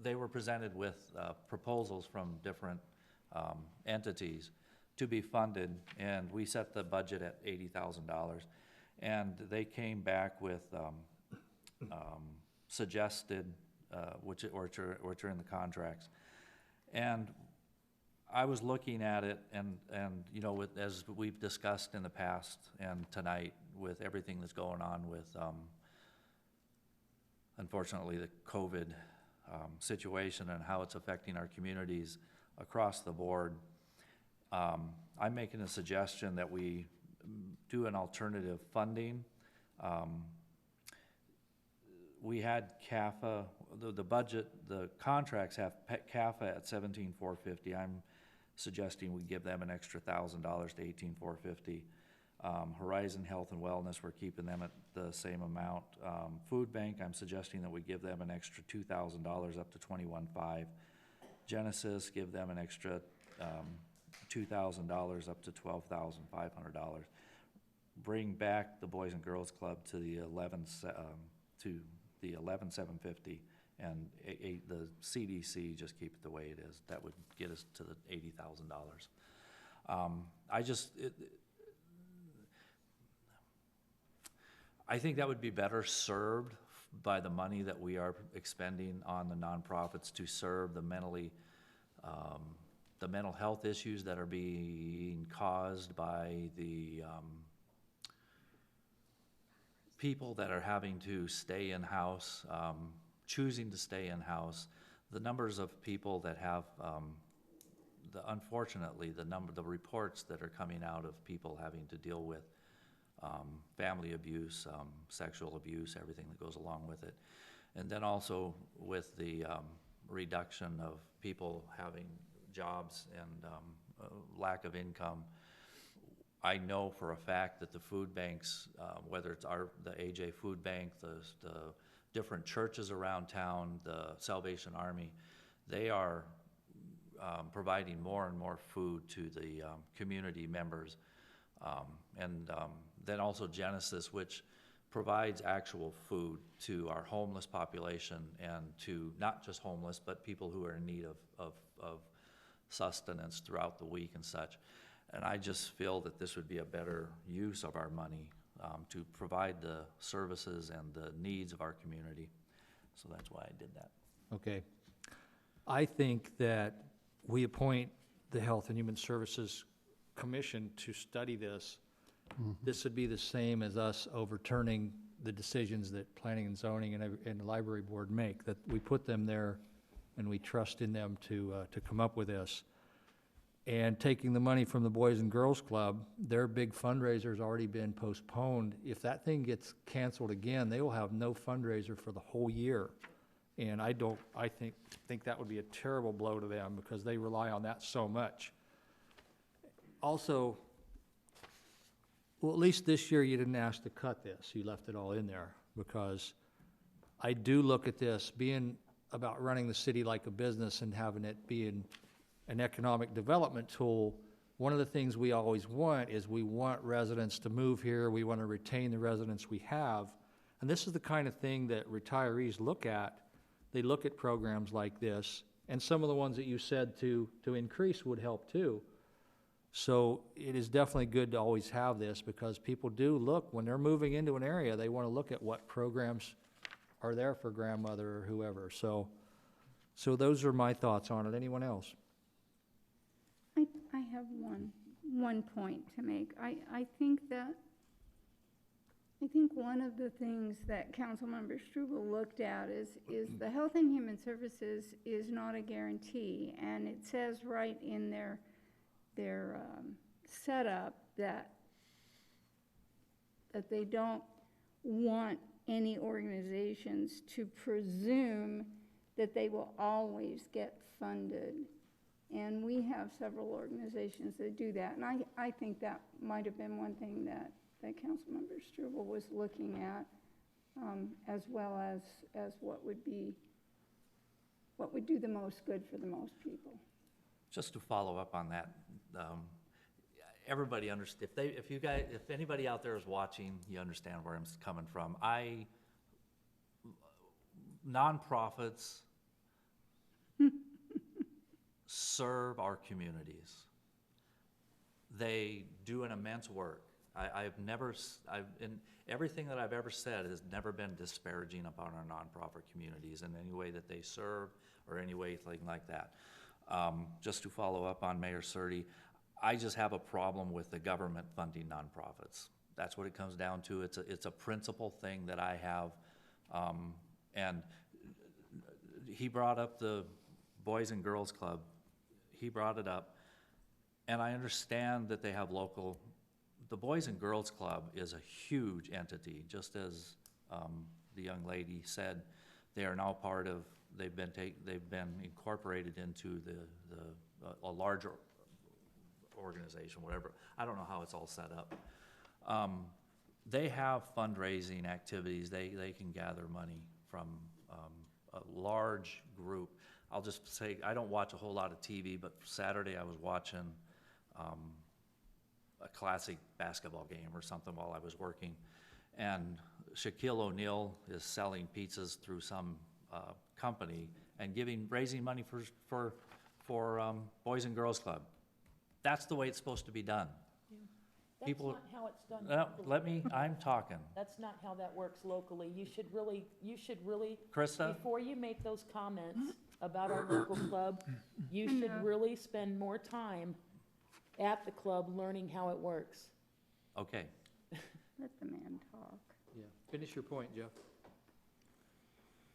they were presented with proposals from different entities to be funded, and we set the budget at $80,000. And they came back with suggested, which are in the contracts. And I was looking at it, and as we've discussed in the past and tonight, with everything that's going on with, unfortunately, the COVID situation and how it's affecting our communities across the board, I'm making a suggestion that we do an alternative funding. We had CAFA, the budget, the contracts have CAFA at $17,450. I'm suggesting we give them an extra $1,000 to $18,450. Horizon Health and Wellness, we're keeping them at the same amount. Food Bank, I'm suggesting that we give them an extra $2,000 up to $21,500. Genesis, give them an extra $2,000 up to $12,500. Bring back the Boys and Girls Club to the the 11,750 and the CDC, just keep it the way it is. That would get us to the $80,000. I think that would be better served by the money that we are expending on the nonprofits to serve the mental health issues that are being caused by the people that are having to stay in-house, choosing to stay in-house. The numbers of people that have, unfortunately, the reports that are coming out of people having to deal with family abuse, sexual abuse, everything that goes along with it. And then also with the reduction of people having jobs and lack of income. I know for a fact that the food banks, whether it's the AJ Food Bank, the different churches around town, the Salvation Army, they are providing more and more food to the community members. Then also Genesis, which provides actual food to our homeless population and to not just homeless, but people who are in need of sustenance throughout the week and such. And I just feel that this would be a better use of our money to provide the services and the needs of our community. So that's why I did that. Okay. I think that we appoint the Health and Human Services Commission to study this. This would be the same as us overturning the decisions that Planning and Zoning and the Library Board make, that we put them there and we trust in them to come up with this. And taking the money from the Boys and Girls Club, their big fundraiser's already been postponed. If that thing gets canceled again, they will have no fundraiser for the whole year. And I think that would be a terrible blow to them because they rely on that so much. Also, well, at least this year you didn't ask to cut this. You left it all in there because I do look at this being about running the city like a business and having it being an economic development tool. One of the things we always want is we want residents to move here. We want to retain the residents we have. And this is the kind of thing that retirees look at. They look at programs like this, and some of the ones that you said to increase would help too. So it is definitely good to always have this because people do look, when they're moving into an area, they want to look at what programs are there for grandmother or whoever. So those are my thoughts on it. Anyone else? I have one point to make. I think one of the things that Councilmember Struble looked at is the Health and Human Services is not a guarantee, and it says right in their setup that they don't want any organizations to presume that they will always get funded. And we have several organizations that do that. And I think that might have been one thing that Councilmember Struble was looking at, as well as what would do the most good for the most people. Just to follow up on that, everybody understands. If anybody out there is watching, you understand where I'm coming from. Nonprofits serve our communities. They do an immense work. In everything that I've ever said has never been disparaging about our nonprofit communities in any way that they serve or any way like that. Just to follow up on Mayor Surtee, I just have a problem with the government funding nonprofits. That's what it comes down to. It's a principle thing that I have. And he brought up the Boys and Girls Club. He brought it up. And I understand that they have the Boys and Girls Club is a huge entity, just as the young lady said. They are now part of, they've been incorporated into a larger organization, whatever. I don't know how it's all set up. They have fundraising activities. They can gather money from a large group. I'll just say, I don't watch a whole lot of TV, but Saturday I was watching a classic basketball game or something while I was working. and Shaquille O'Neal is selling pizzas through some company and raising money for Boys and Girls Club. That's the way it's supposed to be done. That's People- not how it's done. I'm talking. That's not how that works locally. You should really, Krista? before you make those comments about our local club, you should really spend more time at the club learning how it works. Okay. Let the man talk. Yeah, finish your point, Jeff.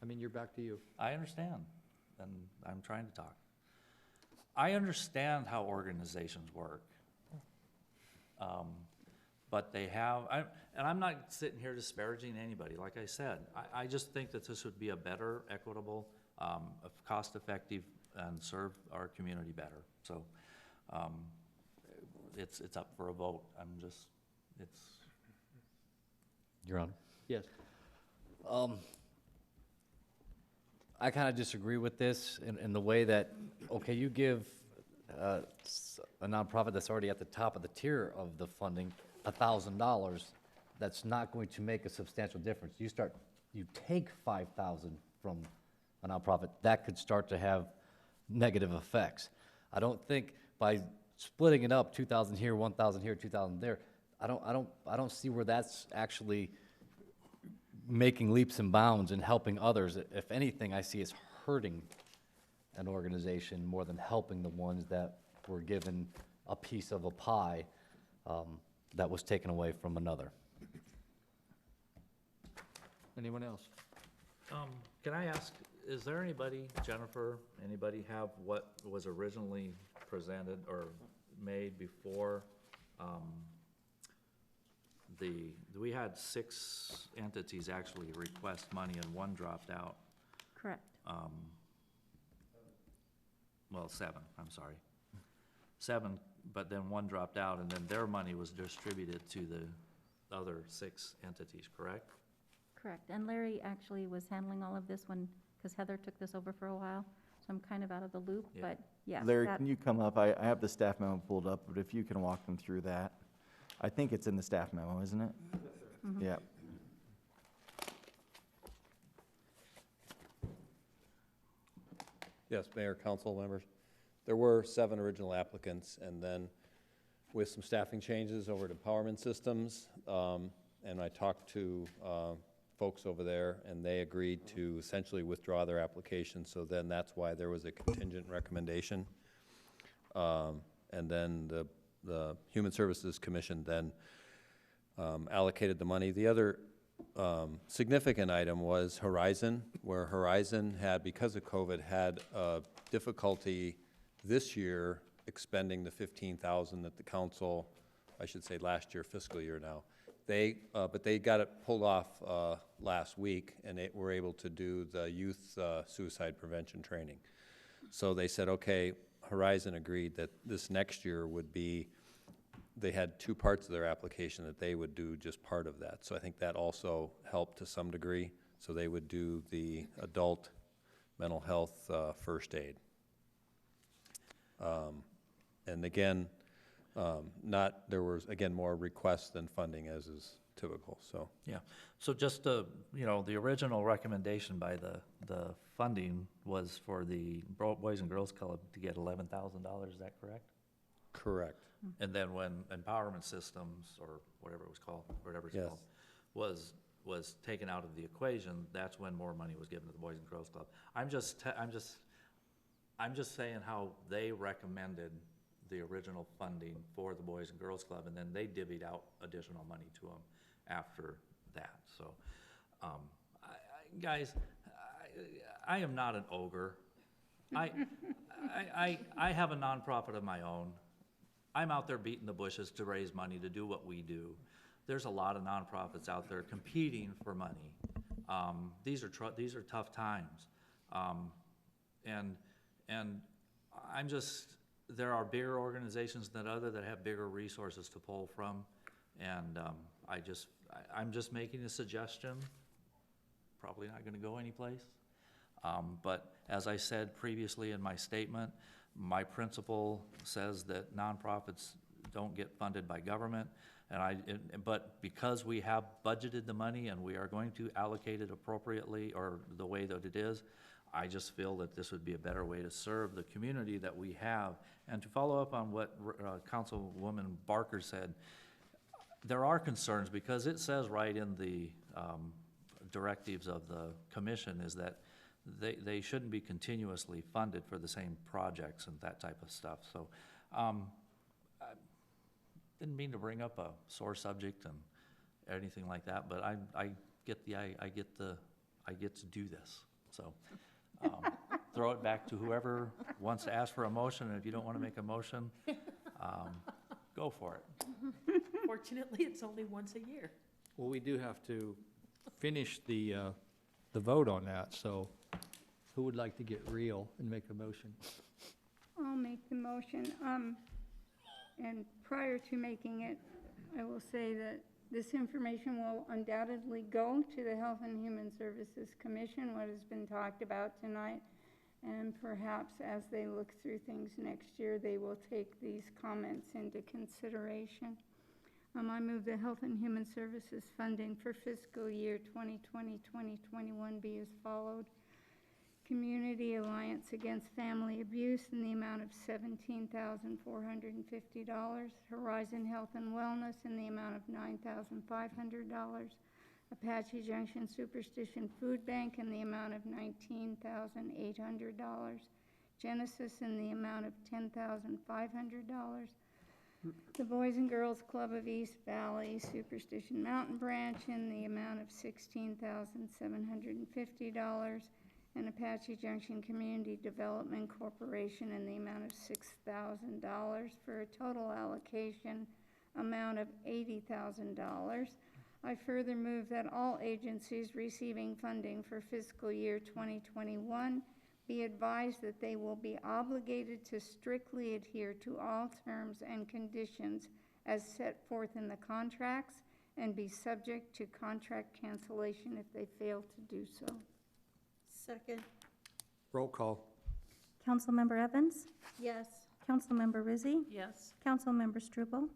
I mean, you're back to you. I understand, and I'm trying to talk. I understand how organizations work. But they have, and I'm not sitting here disparaging anybody, like I said. I just think that this would be a better, equitable, cost-effective, and serve our community better. So it's up for a vote. Your Honor. Yes. I kind of disagree with this in the way that, okay, you give a nonprofit that's already at the top of the tier of the funding $1,000, that's not going to make a substantial difference. You take 5,000 from a nonprofit, that could start to have negative effects. I don't think by splitting it up, 2,000 here, 1,000 here, 2,000 there, I don't see where that's actually making leaps and bounds and helping others. If anything, I see it's hurting an organization more than helping the ones that were given a piece of a pie that was taken away from another. Anyone else? Can I ask, is there anybody, Jennifer, anybody have what was originally presented or made before we had 6 entities actually request money and 1 dropped out. Correct. Well, 7, I'm sorry. 7, but then 1 dropped out, and then their money was distributed to the other 6 entities, correct? Correct. And Larry actually was handling all of this because Heather took this over for a while, so I'm kind of out of the loop, Yeah. but yes. Larry, can you come up? I have the staff memo pulled up, but if you can walk them through that. I think it's in the staff memo, isn't it? Yeah. Yes, Mayor, council members. There were 7 original applicants, and then with some staffing changes over at Empowerment Systems, and I talked to folks over there, and they agreed to essentially withdraw their application, so then that's why there was a contingent recommendation. And then the Human Services Commission then allocated the money. The other significant item was Horizon, where Horizon had, because of COVID, had difficulty this year expending the $15,000 that the council, I should say last year, fiscal year now. But they got it pulled off last week, and they were able to do the youth suicide prevention training. So they said, okay, Horizon agreed that this next year would be, they had 2 parts of their application that they would do just part of that. So I think that also helped to some degree. So they would do the adult mental health first aid. And again, there was, again, more requests than funding, as is typical, so. Yeah, so just, the original recommendation by the funding was for the Boys and Girls Club to get $11,000, is that correct? Correct. And then when Empowerment Systems, or whatever it was called, Yes. was taken out of the equation, that's when more money was given to the Boys and Girls Club. I'm just saying how they recommended the original funding for the Boys and Girls Club, and then they divvied out additional money to them after that. So, guys, I am not an ogre. I have a nonprofit of my own. I'm out there beating the bushes to raise money to do what we do. There's a lot of nonprofits out there competing for money. These are tough times, and I'm just, there are bigger organizations than other that have bigger resources to pull from, and I'm just making a suggestion. Probably not going to go anyplace. But as I said previously in my statement, my principle says that nonprofits don't get funded by government. But because we have budgeted the money and we are going to allocate it appropriately or the way that it is, I just feel that this would be a better way to serve the community that we have. And to follow up on what Councilwoman Barker said, there are concerns because it says right in the directives of the commission is that they shouldn't be continuously funded for the same projects and that type of stuff. So I didn't mean to bring up a sore subject and anything like that, but I get to do this. So throw it back to whoever wants to ask for a motion, and if you don't want to make a motion, go for it. Fortunately, it's only once a year. Well, we do have to finish the vote on that, so who would like to get real and make a motion? I'll make the motion. And prior to making it, I will say that this information will undoubtedly go to the Health and Human Services Commission, what has been talked about tonight. And perhaps as they look through things next year, they will take these comments into consideration. I move the Health and Human Services funding for fiscal year 2020-2021 be as followed. Community Alliance Against Family Abuse in the amount of $17,450. Horizon Health and Wellness in the amount of $9,500. Apache Junction Superstition Food Bank in the amount of $19,800. Genesis in the amount of $10,500. The Boys and Girls Club of East Valley Superstition Mountain Branch in the amount of $16,750. And Apache Junction Community Development Corporation in the amount of $6,000 for a total allocation amount of $80,000. I further move that all agencies receiving funding for fiscal year 2021 be advised that they will be obligated to strictly adhere to all terms and conditions as set forth in the contracts and be subject to contract cancellation if they fail to do so. Second. Roll call. Councilmember Evans? Yes. Councilmember Rizzi? Yes. Councilmember Struble?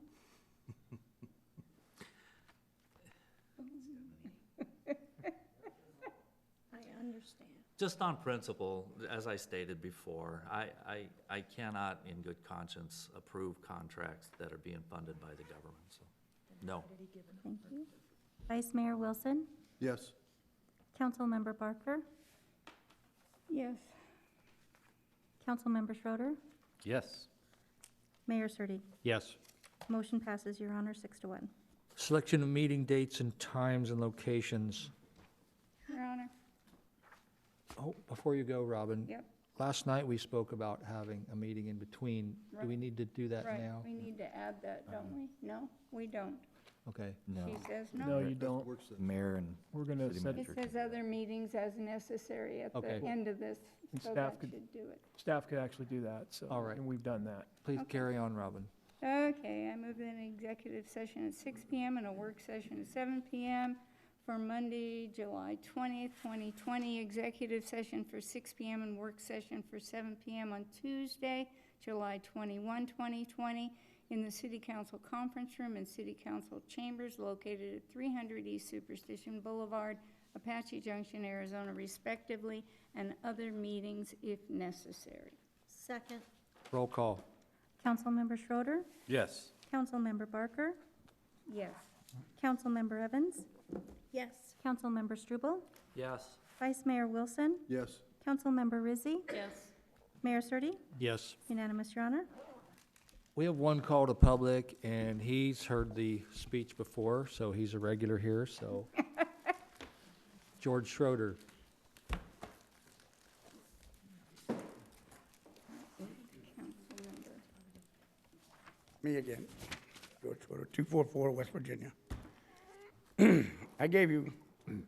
I understand. Just on principle, as I stated before, I cannot in good conscience approve contracts that are being funded by the government, so, no. Thank you. Vice Mayor Wilson? Yes. Councilmember Barker? Yes. Councilmember Schroeder? Yes. Mayor Surtee? Yes. Motion passes, Your Honor, 6-1. Selection of meeting dates and times and locations. Your Honor. Oh, before you go, Robin. Yep. Last night, we spoke about having a meeting in between. Do we need to do that Right, now? we need to add that, don't we? No, we don't. Okay. No. She says No, no. you don't. Mayor and We're gonna city set, It manager. says other meetings as necessary at the Okay. end of this, And so staff that could- should do it. staff could actually do that, so. All right. And we've done that. Please Okay. carry on, Robin. Okay, I move an executive session at 6 PM and a work session at 7 PM for Monday, July 20th, 2020. Executive session for 6 PM and work session for 7 PM on Tuesday, July 21, 2020, in the City Council Conference Room and City Council Chambers located at 300 East Superstition Boulevard, Apache Junction, Arizona, respectively, and other meetings if necessary. Second. Roll call. Councilmember Schroeder? Yes. Councilmember Barker? Yes. Councilmember Evans? Yes. Councilmember Struble? Yes. Vice Mayor Wilson? Yes. Councilmember Rizzi? Yes. Mayor Surtee? Yes. Unanimous, Your Honor. We have one call to public, and he's heard the speech before, so he's a regular here, so. George Schroeder. Councilmember. Me again, George Schroeder, 244 West Virginia. I gave you,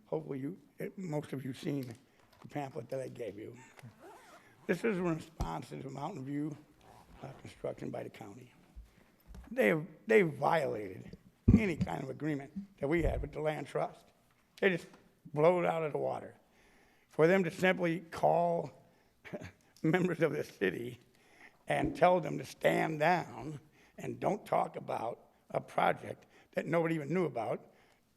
hopefully you, most of you seen the pamphlet that I gave you. This is in response to the Mountain View construction by the county. They violated any kind of agreement that we had with the land trust. They just blow it out of the water. For them to simply call members of the city and tell them to stand down and don't talk about a project that nobody even knew about.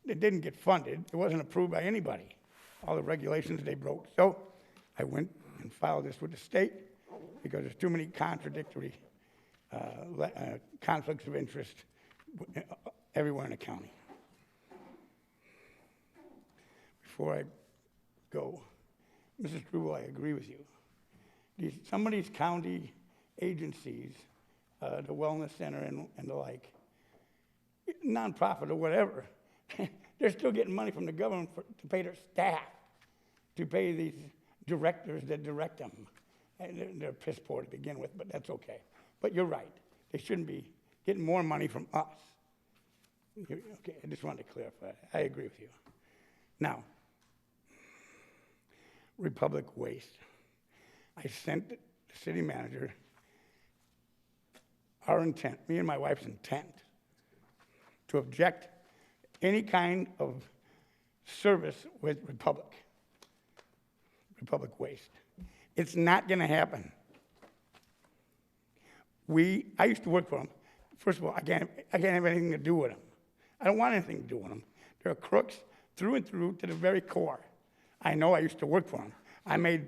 It didn't get funded. It wasn't approved by anybody. All the regulations they broke. So I went and filed this with the state because there's too many contradictory conflicts of interest everywhere in the county. Before I go, Mrs. Struble, I agree with you. Some of these county agencies, the Wellness Center and the like, nonprofit or whatever, they're still getting money from the government to pay their staff, to pay these directors that direct them. And they're piss poor to begin with, but that's okay. But you're right. They shouldn't be getting more money from us. Okay, I just wanted to clarify. I agree with you. Now, Republic Waste. I sent the city manager our intent, me and my wife's intent, to object any kind of service with Republic Waste. It's not going to happen. I used to work for them. First of all, I can't have anything to do with them. I don't want anything to do with them. They're crooks through and through to the very core. I know I used to work for them. I made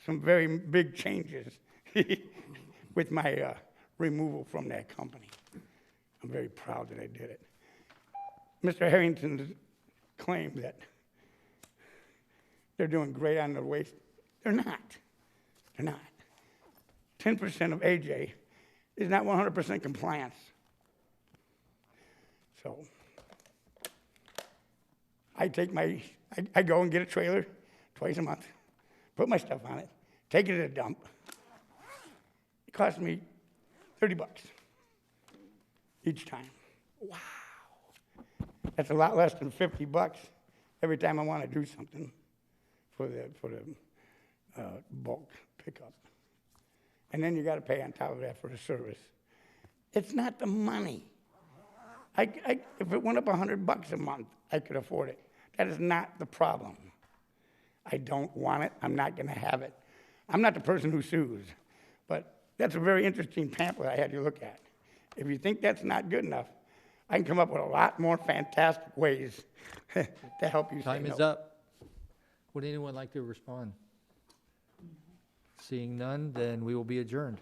some very big changes with my removal from that company. I'm very proud that I did it. Mr. Harrington's claim that they're doing great on the waste, they're not. They're not. 10% of AJ is not 100% compliance. So I go and get a trailer twice a month, put my stuff on it, take it to the dump. It costs me $30 each time. Wow. That's a lot less than $50 every time I want to do something for the bulk pickup. And then you got to pay on top of that for the service. It's not the money. If it went up $100 a month, I could afford it. That is not the problem. I don't want it. I'm not going to have it. I'm not the person who sues, but that's a very interesting pamphlet I had you look at. If you think that's not good enough, I can come up with a lot more fantastic ways to help you say Time no. is up. Would anyone like to respond? Seeing none, then we will be adjourned.